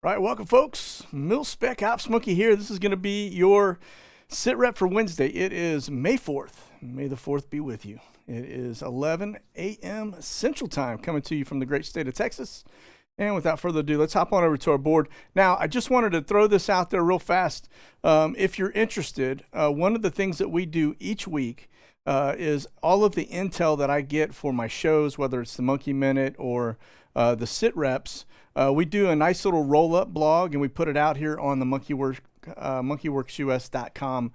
Right, welcome folks. Mil-Spec Ops Monkey here. This is going to be your SITREP for Wednesday. It is May 4th. May the 4th be with you. It is 11 a.m. Central Time coming to you from the great state of Texas. And without further ado, let's hop on over to our board. Now, I just wanted to throw this out there real fast. If you're interested, one of the things that we do each week is all of the intel that I get for my shows, whether it's the Monkey Minute or the SITREPs. We do a nice little roll-up blog, and we put it out here on the monkeyworksus.com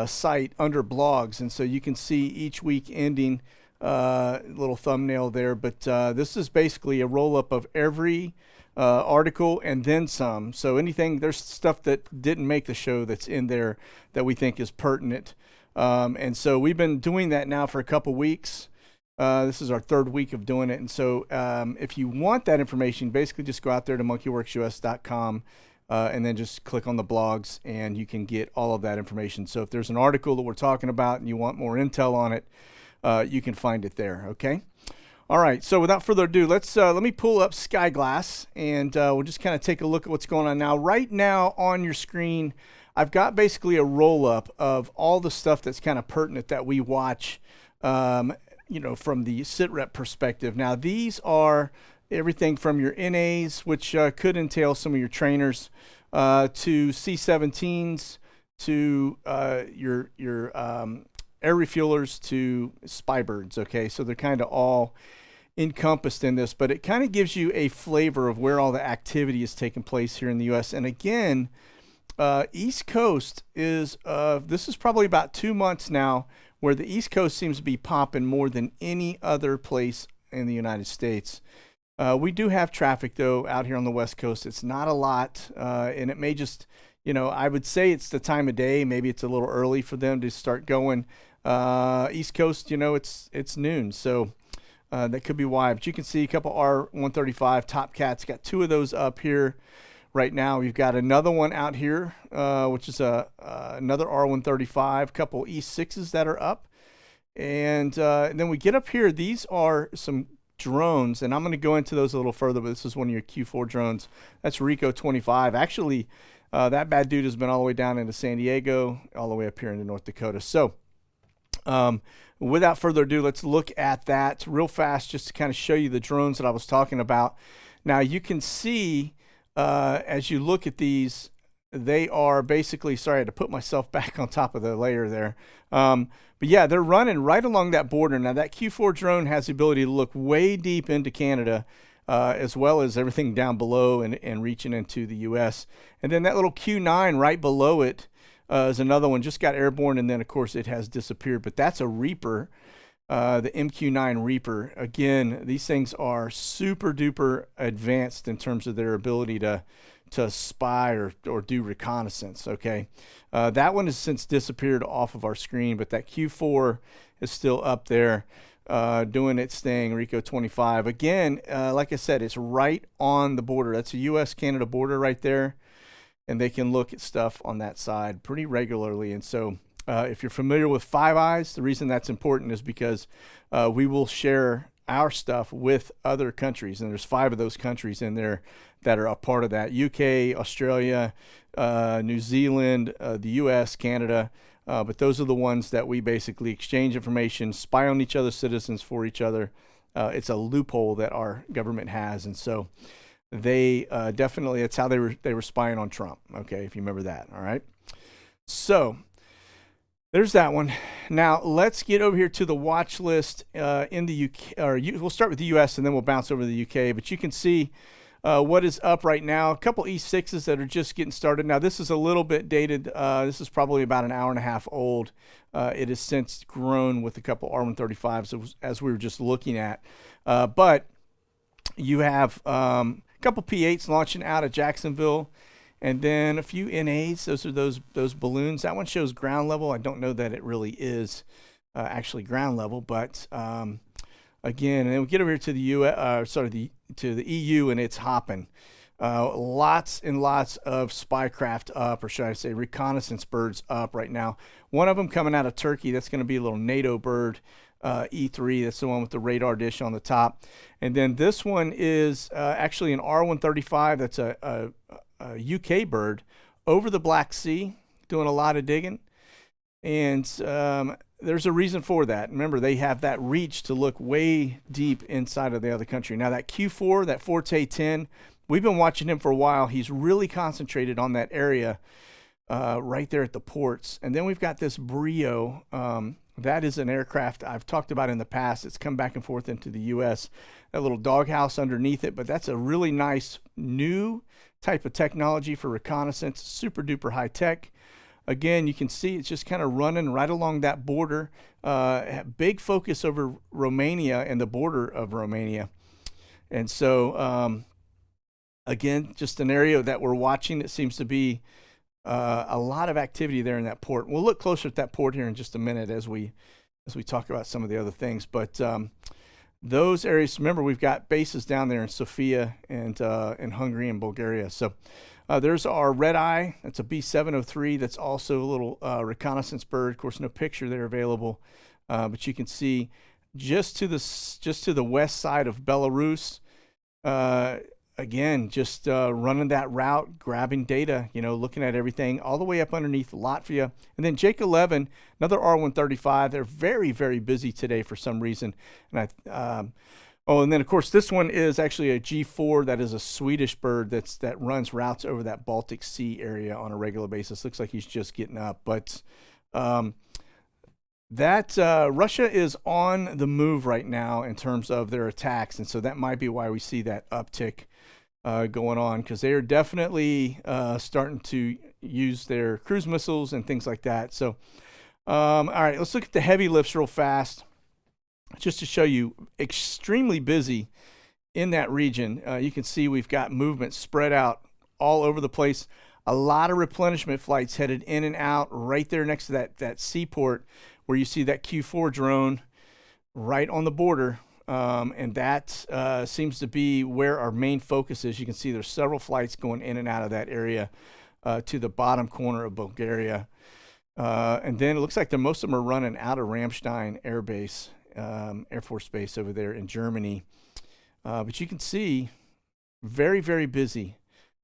site under blogs. And so you can see each week ending little thumbnail there. But this is basically a roll-up of every article and then some. So anything, there's stuff that didn't make the show that's in there that we think is pertinent. And so we've been doing that now for a couple weeks. This is our third week of doing it. And so if you want that information, basically just go out there to monkeyworksus.com and then just click on the blogs and you can get all of that information. So if there's an article that we're talking about and you want more intel on it, you can find it there. Okay. All right. So without further ado, let me pull up Skyglass and we'll just kind of take a look at what's going on now. Right now on your screen, I've got basically a roll up of all the stuff that's kind of pertinent that we watch from the SITREP perspective. Now, these are everything from your NAs, which could entail some of your trainers, to C-17s, to your air refuelers, to spybirds. Okay, so they're kind of all encompassed in this, but it kind of gives you a flavor of where all the activity is taking place here in the U.S. And again, East Coast is this is probably about 2 months now where the East Coast seems to be popping more than any other place in the United States. We do have traffic, though, out here on the West Coast. It's not a lot, and it may just, I would say it's the time of day. Maybe it's a little early for them to start going. East Coast, it's noon, so that could be why. But you can see a couple R135 Top Cats. Got two of those up here. Right now, we've got another one out here, which is another R135, couple E6s that are up. And then we get up here. These are some drones, and I'm going to go into those a little further, but this is one of your Q4 drones. That's Rico 25. Actually, that bad dude has been all the way down into San Diego, all the way up here into North Dakota. So without further ado, let's look at that real fast just to kind of show you the drones that I was talking about. Now, you can see as you look at these, they are basically, sorry, I had to put myself back on top of the layer there. But yeah, they're running right along that border. Now that Q4 drone has the ability to look way deep into Canada, as well as everything down below and reaching into the US. And then that little Q9 right below it is another one, just got airborne. And then of course it has disappeared, but that's a Reaper. The MQ9 Reaper. Again, these things are super duper advanced in terms of their ability to spy or do reconnaissance. Okay, that one has since disappeared off of our screen, but that Q4 is still up there doing its thing. Rico 25. Again, like I said, it's right on the border. That's a U.S.-Canada border right there, and they can look at stuff on that side pretty regularly. And so if you're familiar with Five Eyes, the reason that's important is because we will share our stuff with other countries, and there's 5 of those countries in there that are a part of that: UK, Australia, New Zealand, the US, Canada. But those are the ones that we basically exchange information, spy on each other's citizens for each other. It's a loophole that our government has, and so they definitely, that's how they were spying on Trump. Okay, if you remember that. All right, so there's that one. Now let's get over here to the watch list in the UK. We'll start with the US and then we'll bounce over to the UK. But you can see what is up right now. A couple E6s that are just getting started. Now this is a little bit dated. This is probably about an hour and a half old. It has since grown with a couple R135s as we were just looking at. But you have a couple P8s launching out of Jacksonville. And then a few NAs. Those are those balloons. That one shows ground level. I don't know that it really is actually ground level, but again, and then we get over here to the to the EU, and it's hopping. Lots and lots of spycraft up, or should I say reconnaissance birds up right now. One of them coming out of Turkey. That's going to be a little NATO bird. E3. That's the one with the radar dish on the top. And then this one is actually an R135. That's a UK bird over the Black Sea, doing a lot of digging. And there's a reason for that. Remember, they have that reach to look way deep inside of the other country. Now, that Q4, that Forte 10, we've been watching him for a while. He's really concentrated on that area right there at the ports. And then we've got this Brio. That is an aircraft I've talked about in the past. It's come back and forth into the U.S. That little doghouse underneath it, but that's a really nice new type of technology for reconnaissance, super duper high tech. Again, you can see it's just kind of running right along that border. Big focus over Romania and the border of Romania. And so, again, just an area that we're watching that seems to be a lot of activity there in that port. We'll look closer at that port here in just a minute as we talk about some of the other things. But those areas, remember, we've got bases down there in Sofia and in Hungary and Bulgaria. So there's our red eye. That's a B703. That's also a little reconnaissance bird. Of course, no picture there available, but you can see just to the west side of Belarus. Again, just running that route, grabbing data, looking at everything all the way up underneath Latvia. And then Jake 11, another R135. They're very, very busy today for some reason. And and then of course this one is actually a G4. That is a Swedish bird that runs routes over that Baltic Sea area on a regular basis. Looks like he's just getting up, but Russia is on the move right now in terms of their attacks, and so that might be why we see that uptick going on, because they are definitely starting to use their cruise missiles and things like that. So, all right, let's look at the heavy lifts real fast, just to show you extremely busy in that region. You can see we've got movement spread out all over the place. A lot of replenishment flights headed in and out right there next to that seaport where you see that Q4 drone right on the border. And that seems to be where our main focus is. You can see there's several flights going in and out of that area to the bottom corner of Bulgaria. And then it looks like most of them are running out of Ramstein Air Base, Air Force Base over there in Germany. But you can see very, very busy,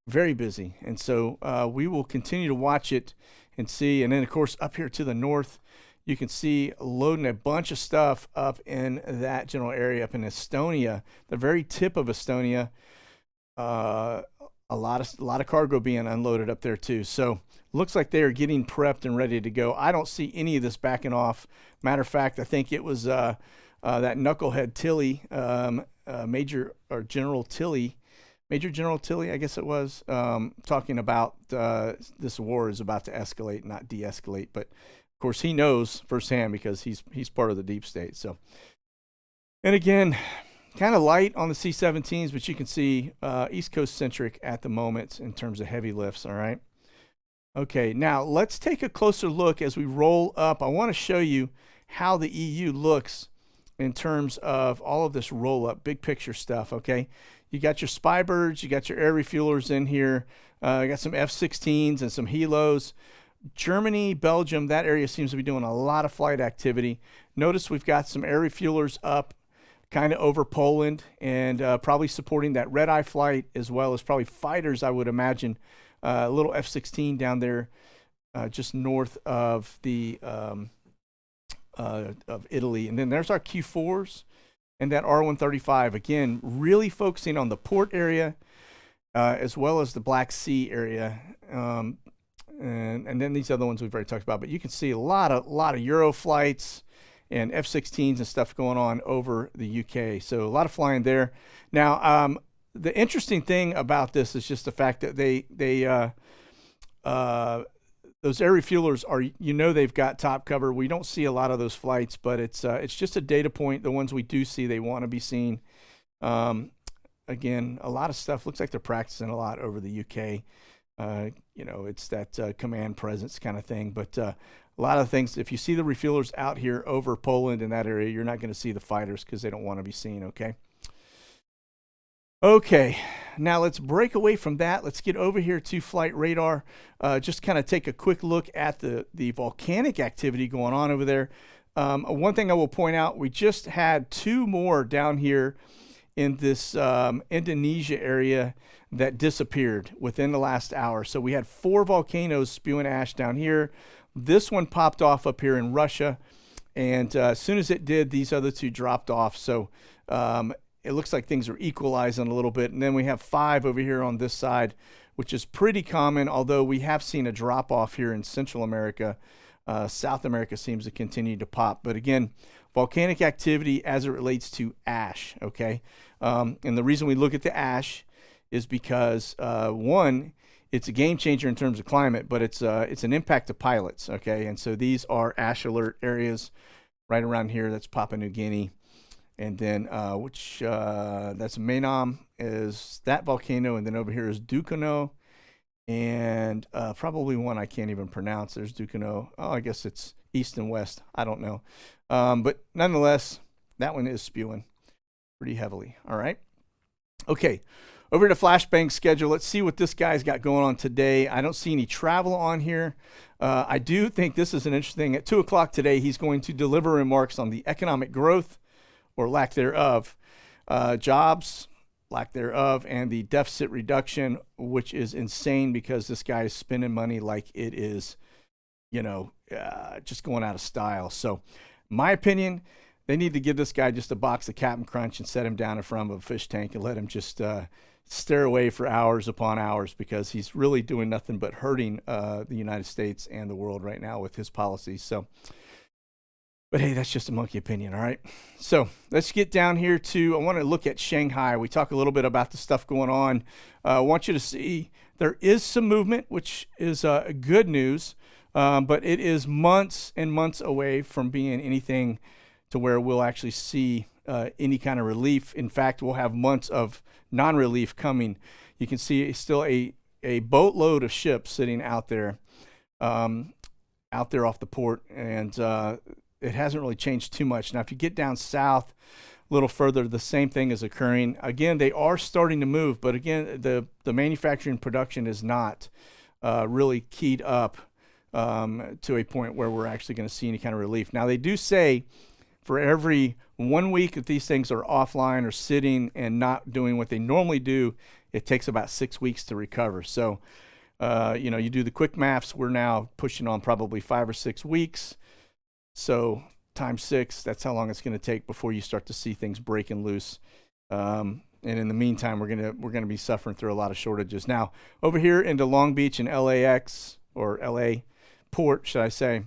very busy. And so we will continue to watch it and see. And then, of course, up here to the north, you can see loading a bunch of stuff up in that general area up in Estonia, the very tip of Estonia. A lot of cargo being unloaded up there too. So looks like they are getting prepped and ready to go. I don't see any of this backing off. Matter of fact, I think it was that knucklehead Tilly, Major General Tilly, I guess it was, talking about this war is about to escalate, not de-escalate, but of course, he knows firsthand because he's part of the deep state. So, and again, kind of light on the C-17s, but you can see East Coast centric at the moment in terms of heavy lifts. All right. Okay, now let's take a closer look as we roll up. I want to show you how the EU looks in terms of all of this roll up, big picture stuff. Okay, you got your spy birds, you got your air refuelers in here, you got some F-16s and some helos. Germany, Belgium, that area seems to be doing a lot of flight activity. Notice we've got some air refuelers up kind of over Poland and probably supporting that red-eye flight, as well as probably fighters, I would imagine. A little F-16 down there just north of the of Italy. And then there's our Q4s and that R135. Again, really focusing on the port area as well as the Black Sea area. And then these other ones we've already talked about, but you can see a lot of Euro flights and F-16s and stuff going on over the UK. So a lot of flying there. Now, the interesting thing about this is just the fact that those air refuelers are, they've got top cover. We don't see a lot of those flights, but it's just a data point. The ones we do see, they want to be seen. Again, a lot of stuff. Looks like they're practicing a lot over the UK. It's that command presence kind of thing. But a lot of things, if you see the refuelers out here over Poland in that area, you're not going to see the fighters because they don't want to be seen, okay? Okay, now let's break away from that. Let's get over here to flight radar. Just kind of take a quick look at the volcanic activity going on over there. One thing I will point out, we just had 2 more down here in this Indonesia area that disappeared within the last hour. So we had 4 volcanoes spewing ash down here. This one popped off up here in Russia, and as soon as it did, these other 2 dropped off. So it looks like things are equalizing a little bit. And then we have 5 over here on this side, which is pretty common, although we have seen a drop off here in Central America. South America seems to continue to pop. But again, volcanic activity as it relates to ash, okay? And the reason we look at the ash is because, one, it's a game changer in terms of climate, but it's an impact to pilots, okay? And so these are ash alert areas right around here. That's Papua New Guinea. And then, that's Menam is that volcano. And then over here is Dukono. And probably one I can't even pronounce. There's Dukono. Oh, I guess it's east and west. I don't know. But nonetheless, that one is spewing pretty heavily. All right. Okay. Over to Flashbang Schedule. Let's see what this guy's got going on today. I don't see any travel on here. I do think this is an interesting. At 2 o'clock today, he's going to deliver remarks on the economic growth or lack thereof, jobs, lack thereof, and the deficit reduction, which is insane because this guy is spending money like it is, just going out of style. So my opinion, they need to give this guy just a box of Captain Crunch and set him down in front of a fish tank and let him just stare away for hours upon hours, because he's really doing nothing but hurting the United States and the world right now with his policies. So, but hey, that's just a monkey opinion, all right? So let's get down here to, I want to look at Shanghai. We talk a little bit about the stuff going on. I want you to see there is some movement, which is good news, but it is months and months away from being anything to where we'll actually see any kind of relief. In fact, we'll have months of non-relief coming. You can see still a boatload of ships sitting out there off the port, and it hasn't really changed too much. Now, if you get down south a little further, the same thing is occurring. Again, they are starting to move, but again, the manufacturing production is not really keyed up to a point where we're actually going to see any kind of relief. Now, they do say for every 1 week that these things are offline or sitting and not doing what they normally do, it takes about 6 weeks to recover. So, you do the quick maths, we're now pushing on probably 5 or 6 weeks. So times 6, that's how long it's going to take before you start to see things breaking loose. And in the meantime, we're gonna be suffering through a lot of shortages. Now, over here into Long Beach and LAX, or LA port, should I say,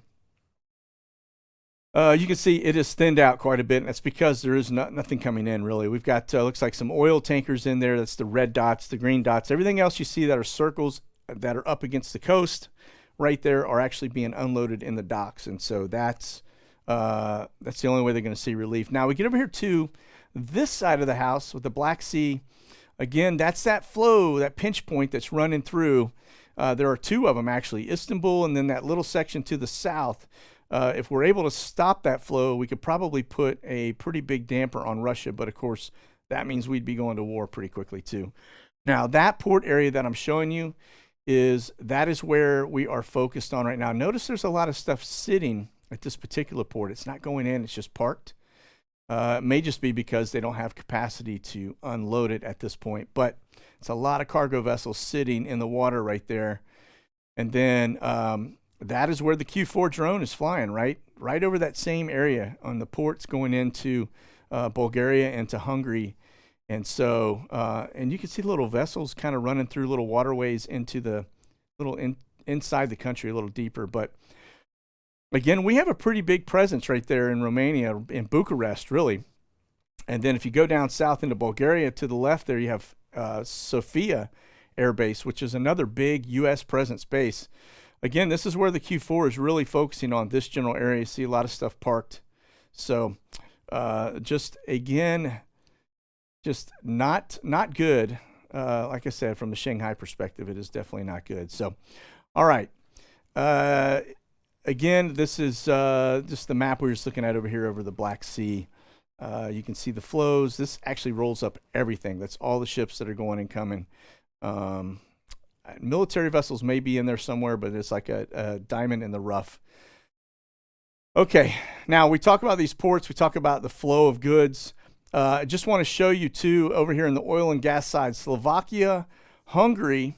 you can see it is thinned out quite a bit, and that's because there is nothing coming in, really. We've got, looks like some oil tankers in there. That's the red dots, the green dots. Everything else you see that are circles that are up against the coast right there are actually being unloaded in the docks. And so that's the only way they're going to see relief. Now, we get over here to this side of the house with the Black Sea. Again, that's that flow, that pinch point that's running through. There are 2 of them, actually, Istanbul and then that little section to the south. If we're able to stop that flow, we could probably put a pretty big damper on Russia, but of course, that means we'd be going to war pretty quickly too. Now, that port area that I'm showing you is where we are focused on right now. Notice there's a lot of stuff sitting at this particular port. It's not going in, it's just parked. It may just be because they don't have capacity to unload it at this point, but it's a lot of cargo vessels sitting in the water right there. And then that is where the Q4 drone is flying, right over that same area on the ports going into Bulgaria and to Hungary. And so, and you can see little vessels kind of running through little waterways into the inside the country a little deeper. But again, we have a pretty big presence right there in Romania, in Bucharest, really. And then if you go down south into Bulgaria, to the left there, you have Sofia Air Base, which is another big U.S. presence base. Again, this is where the Q4 is really focusing on, this general area. You see a lot of stuff parked. So just not good. Like I said, from the Shanghai perspective, it is definitely not good. So, all right. Again, this is just the map we were just looking at over here over the Black Sea. You can see the flows. This actually rolls up everything. That's all the ships that are going and coming. Military vessels may be in there somewhere, but it's like a diamond in the rough. Okay, now we talk about these ports, we talk about the flow of goods. I just want to show you too, over here in the oil and gas side, Slovakia, Hungary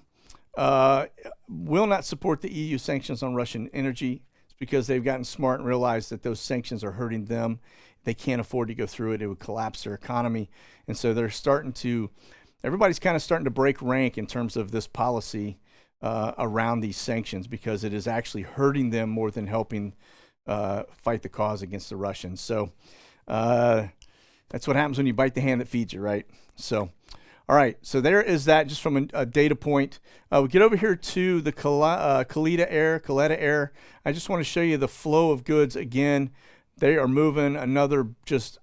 will not support the EU sanctions on Russian energy. It's because they've gotten smart and realized that those sanctions are hurting them. They can't afford to go through it. It would collapse their economy. And so they're starting to, everybody's kind of starting to break rank in terms of this policy around these sanctions, because it is actually hurting them more than helping fight the cause against the Russians. So that's what happens when you bite the hand that feeds you, right? So, all right. So there is that, just from a data point. We get over here to the Kaleta Air. I just want to show you the flow of goods again. They are moving another just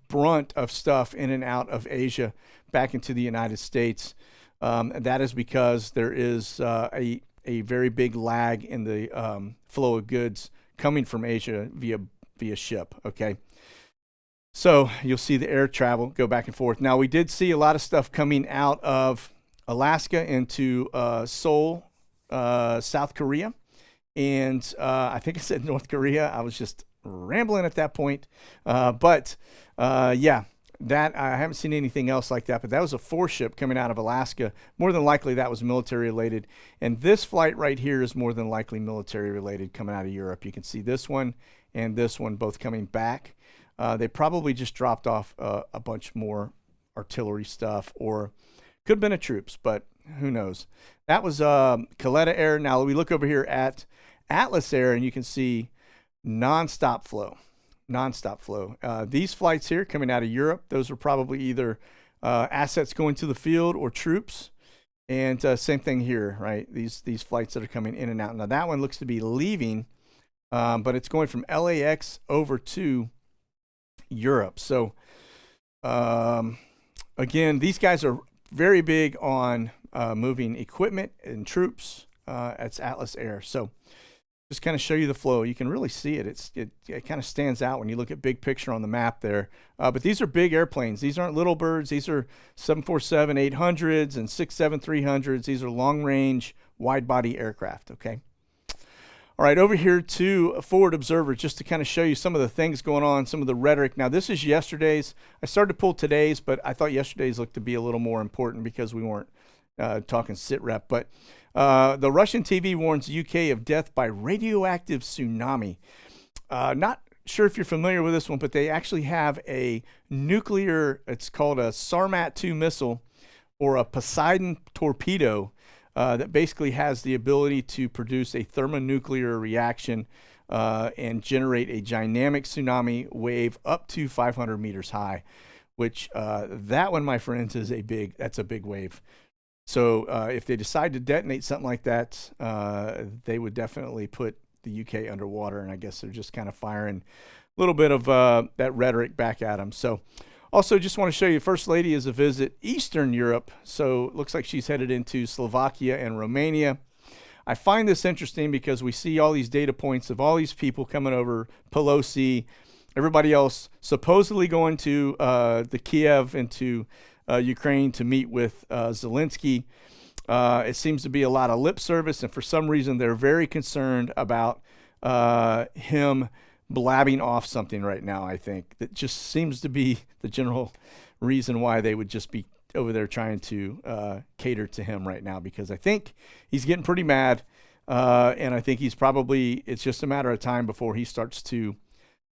brunt of stuff in and out of Asia back into the United States. And that is because there is a very big lag in the flow of goods coming from Asia via ship. Okay. So you'll see the air travel go back and forth. Now, we did see a lot of stuff coming out of Alaska into Seoul, South Korea. And I think I said North Korea. I was just rambling at that point. But yeah, that I haven't seen anything else like that. But that was a 4-ship coming out of Alaska. More than likely, that was military related. And this flight right here is more than likely military related, coming out of Europe. You can see this one and this one both coming back. They probably just dropped off a bunch more artillery stuff, or could have been a troops, but who knows. That was Kaleta Air. Now we look over here at Atlas Air, and you can see nonstop flow. These flights here coming out of Europe, those are probably either assets going to the field or troops. And same thing here, right? These flights that are coming in and out. Now that one looks to be leaving, but it's going from LAX over to Europe. So again, these guys are very big on moving equipment and troops. It's Atlas Air. So just kind of show you the flow. You can really see it. It kind of stands out when you look at big picture on the map there. But these are big airplanes. These aren't little birds. These are 747-800s and 673-300s. These are long range, wide body aircraft. Okay. All right, over here to Forward Observer, just to kind of show you some of the things going on, some of the rhetoric. Now, this is yesterday's. I started to pull today's, but I thought yesterday's looked to be a little more important because we weren't talking SITREP. But the Russian TV warns UK of death by radioactive tsunami. Not sure if you're familiar with this one, but they actually have a nuclear, it's called a Sarmat-2 missile, or a Poseidon torpedo, that basically has the ability to produce a thermonuclear reaction and generate a dynamic tsunami wave up to 500 meters high, which that one, my friends, that's a big wave. So if they decide to detonate something like that, they would definitely put the UK underwater, and I guess they're just kind of firing a little bit of that rhetoric back at them. So also, just want to show you, First Lady is a visit Eastern Europe. So it looks like she's headed into Slovakia and Romania. I find this interesting because we see all these data points of all these people coming over, Pelosi, everybody else supposedly going to the Kiev and to Ukraine to meet with Zelensky. It seems to be a lot of lip service, and for some reason they're very concerned about him blabbing off something right now. I think that just seems to be the general reason why they would just be over there trying to cater to him right now, because I think he's getting pretty mad, and I think it's just a matter of time before he starts to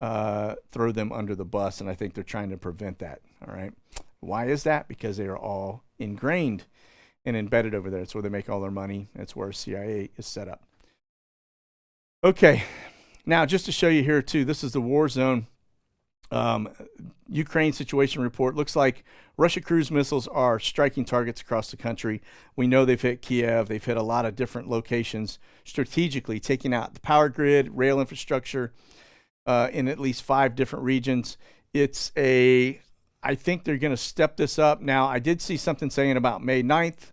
throw them under the bus, and I think they're trying to prevent that. All right. Why is that? Because they are all ingrained and embedded over there. It's where they make all their money. It's where CIA is set up. Okay. Now, just to show you here, too, this is the war zone Ukraine situation report. Looks like Russia cruise missiles are striking targets across the country. We know they've hit Kiev. They've hit a lot of different locations strategically, taking out the power grid, rail infrastructure in at least 5 different regions. I think they're going to step this up. Now, I did see something saying about May 9th,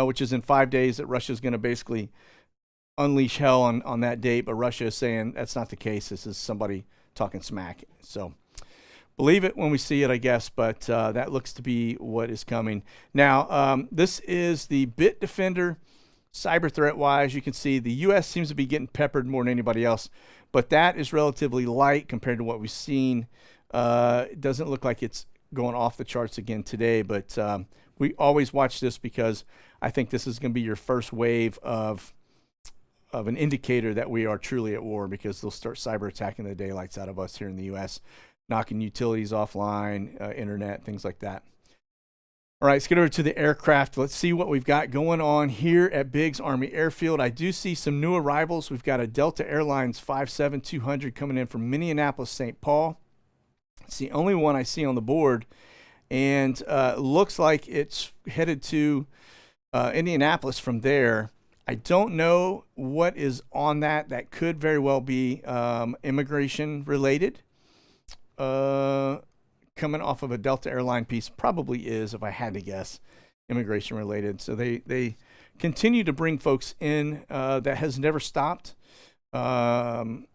which is in 5 days, that Russia's going to basically unleash hell on that date, but Russia is saying that's not the case. This is somebody talking smack. So believe it when we see it, I guess, but that looks to be what is coming. Now, this is the BitDefender Cyber threat wise, you can see the U.S. seems to be getting peppered more than anybody else, but that is relatively light compared to what we've seen. It doesn't look like it's going off the charts again today, but we always watch this because I think this is going to be your first wave of an indicator that we are truly at war, because they'll start cyber attacking the daylights out of us here in the U.S., knocking utilities offline, internet, things like that. All right, let's get over to the aircraft. Let's see what we've got going on here at Biggs Army Airfield. I do see some new arrivals. We've got a Delta Airlines 57200 coming in from Minneapolis, St. Paul. It's the only one I see on the board, and looks like it's headed to Indianapolis from there. I don't know what is on that. That could very well be immigration related. Coming off of a Delta airline piece, probably is, if I had to guess, immigration related. So they continue to bring folks in. That has never stopped. And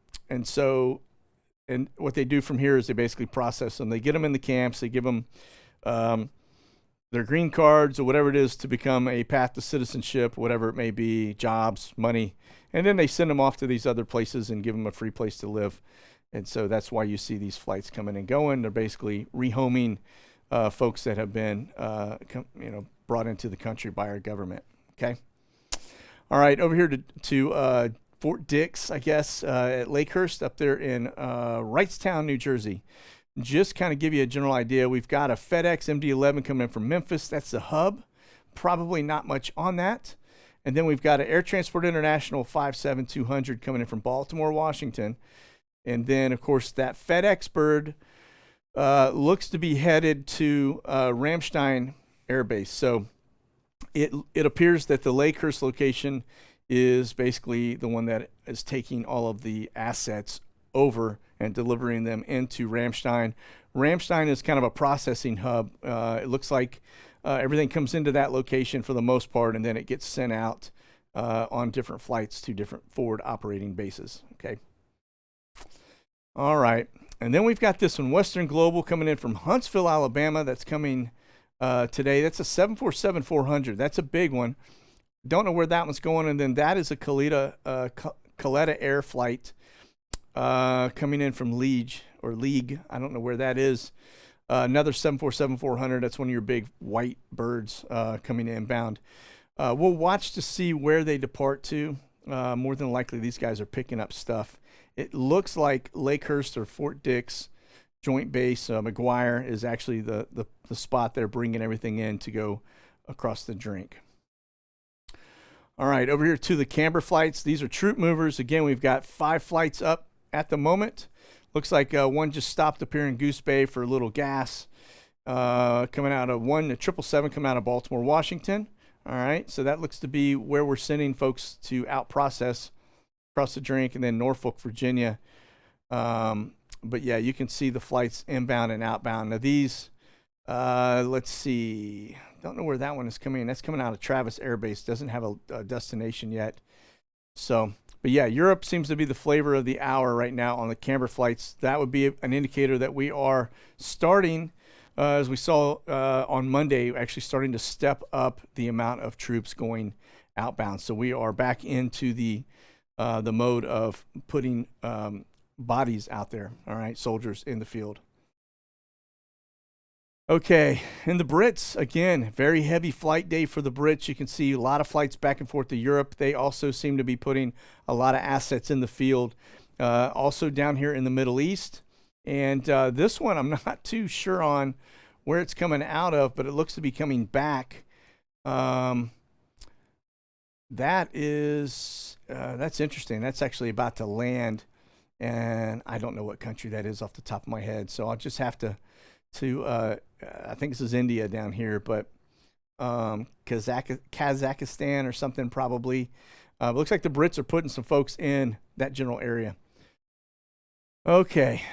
what they do from here is they basically process them. They get them in the camps. They give them their green cards or whatever it is to become a path to citizenship, whatever it may be, jobs, money. And then they send them off to these other places and give them a free place to live. And so that's why you see these flights coming and going. They're basically rehoming folks that have been brought into the country by our government. Okay. All right, over here to Fort Dix, I guess, at Lakehurst up there in Wrightstown, New Jersey. Just kind of give you a general idea. We've got a FedEx MD-11 coming in from Memphis. That's the hub. Probably not much on that. And then we've got an Air Transport International 57200 coming in from Baltimore, Washington. And then, of course, that FedEx bird looks to be headed to Ramstein Air Base. So it appears that the Lakehurst location is basically the one that is taking all of the assets over and delivering them into Ramstein. Ramstein is kind of a processing hub. It looks like everything comes into that location for the most part, and then it gets sent out on different flights to different forward operating bases. Okay. All right. And then we've got this one, Western Global, coming in from Huntsville, Alabama. That's coming today. That's a 747-400. That's a big one. Don't know where that one's going. And then that is a Kalitta Air flight coming in from League. I don't know where that is. Another 747-400. That's one of your big white birds coming inbound. We'll watch to see where they depart to. More than likely, these guys are picking up stuff. It looks like Lakehurst or Fort Dix Joint Base McGuire is actually the spot they're bringing everything in to go across the drink. All right, over here to the Camber flights. These are troop movers. Again, we've got 5 flights up at the moment. Looks like one just stopped up here in Goose Bay for a little gas. Coming out of a 777 coming out of Baltimore, Washington. All right, so that looks to be where we're sending folks to out process across the drink, and then Norfolk, Virginia. But yeah, you can see the flights inbound and outbound. Now these, let's see, don't know where that one is coming in. That's coming out of Travis Air Base. Doesn't have a destination yet. So, but yeah, Europe seems to be the flavor of the hour right now on the Camber flights. That would be an indicator that we are starting, as we saw on Monday, actually starting to step up the amount of troops going outbound. So we are back into the mode of putting bodies out there, all right, soldiers in the field. Okay, and the Brits, again, very heavy flight day for the Brits. You can see a lot of flights back and forth to Europe. They also seem to be putting a lot of assets in the field. Also down here in the Middle East. And this one, I'm not too sure on where it's coming out of, but it looks to be coming back. That is, that's interesting. That's actually about to land, and I don't know what country that is off the top of my head. So I'll just have to I think this is India down here, but Kazakhstan or something probably. Looks like the Brits are putting some folks in that general area. Okay.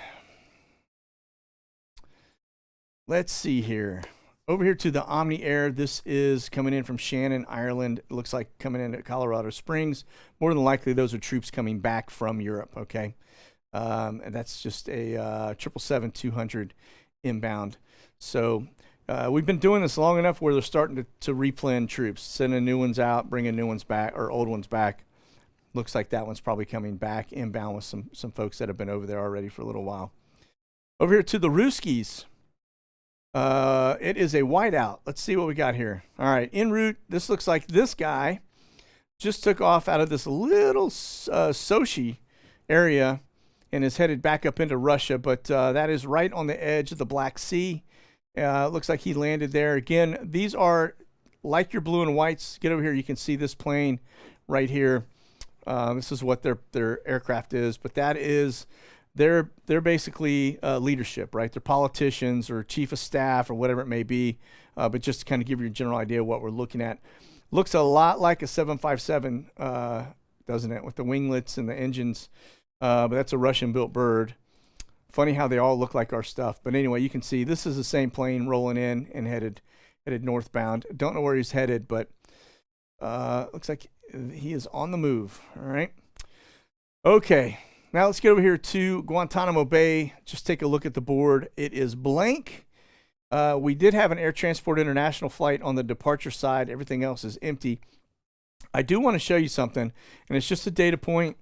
Let's see here. Over here to the Omni Air. This is coming in from Shannon, Ireland. It looks like coming in at Colorado Springs. More than likely, those are troops coming back from Europe, okay? And that's just a 777-200 inbound. So we've been doing this long enough where they're starting to replan troops, sending new ones out, bringing new ones back, or old ones back. Looks like that one's probably coming back inbound with some folks that have been over there already for a little while. Over here to the Ruskies. It is a whiteout. Let's see what we got here. All right, en route. This looks like this guy just took off out of this little Sochi area and is headed back up into Russia, but that is right on the edge of the Black Sea. Looks like he landed there. Again, these are like your blue and whites. Get over here. You can see this plane right here. This is what their aircraft is, but that is they're basically leadership, right? They're politicians or chief of staff or whatever it may be, but just to kind of give you a general idea of what we're looking at. Looks a lot like a 757, doesn't it, with the winglets and the engines, but that's a Russian-built bird. Funny how they all look like our stuff. But anyway, you can see this is the same plane rolling in and headed northbound. Don't know where he's headed, but looks like he is on the move. All right. Okay. Now let's get over here to Guantanamo Bay. Just take a look at the board. It is blank. We did have an Air Transport International flight on the departure side. Everything else is empty. I do want to show you something, and it's just a data point.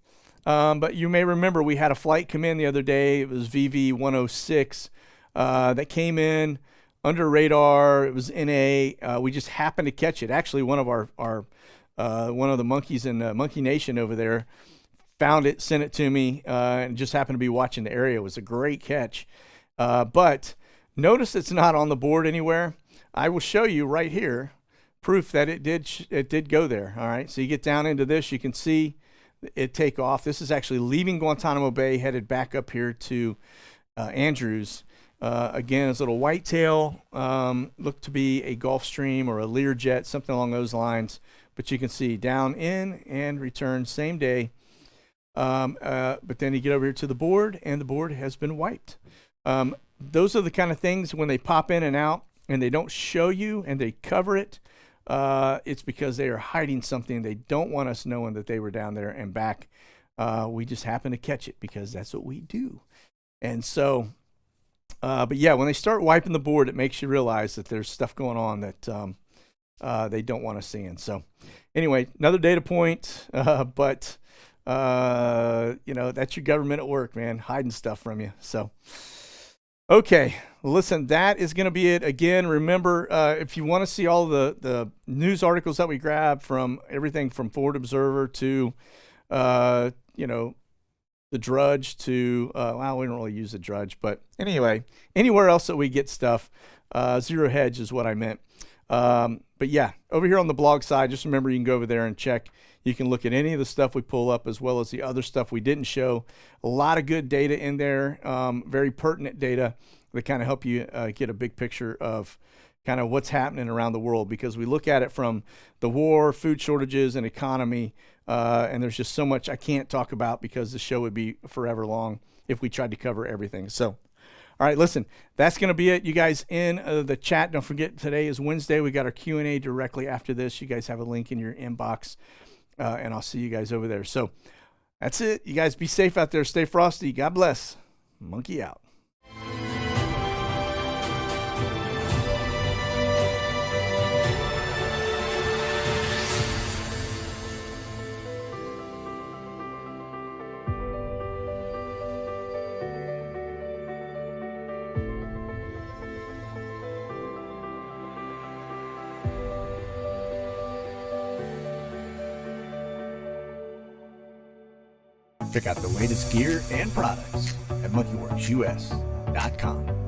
But you may remember we had a flight come in the other day. It was VV106 that came in under radar. It was NA. We just happened to catch it. Actually, one of one of the monkeys in Monkey Nation over there found it, sent it to me, and just happened to be watching the area. It was a great catch. But notice it's not on the board anywhere. I will show you right here proof that it did go there. All right, so you get down into this, you can see it take off. This is actually leaving Guantanamo Bay, headed back up here to Andrews. Again, it's a little whitetail, looked to be a Gulfstream or a Learjet, something along those lines. But you can see down in and return same day. But then you get over here to the board, and the board has been wiped. Those are the kind of things when they pop in and out and they don't show you and they cover it. It's because they are hiding something. They don't want us knowing that they were down there and back. We just happen to catch it because that's what we do. And so, but yeah, when they start wiping the board, it makes you realize that there's stuff going on that they don't want us seeing. So anyway, another data point, but you know, that's your government at work, man, hiding stuff from you. So, okay, listen, that is going to be it. Again, remember, if you want to see all the news articles that we grab from everything from Forward Observer to, you know, the Drudge to, well, we don't really use the Drudge, but anyway, anywhere else that we get stuff, Zero Hedge is what I meant. But yeah, over here on the blog side, just remember you can go over there and check. You can look at any of the stuff we pull up as well as the other stuff we didn't show. A lot of good data in there, very pertinent data that kind of help you get a big picture of kind of what's happening around the world, because we look at it from the war, food shortages, and economy, and there's just so much I can't talk about because the show would be forever long if we tried to cover everything. So, all right, listen, that's going to be it. You guys in the chat, don't forget today is Wednesday. We got our Q&A directly after this. You guys have a link in your inbox, and I'll see you guys over there. So that's it. You guys be safe out there. Stay frosty. God bless. Monkey out. Check out the latest gear and products at monkeyworksus.com.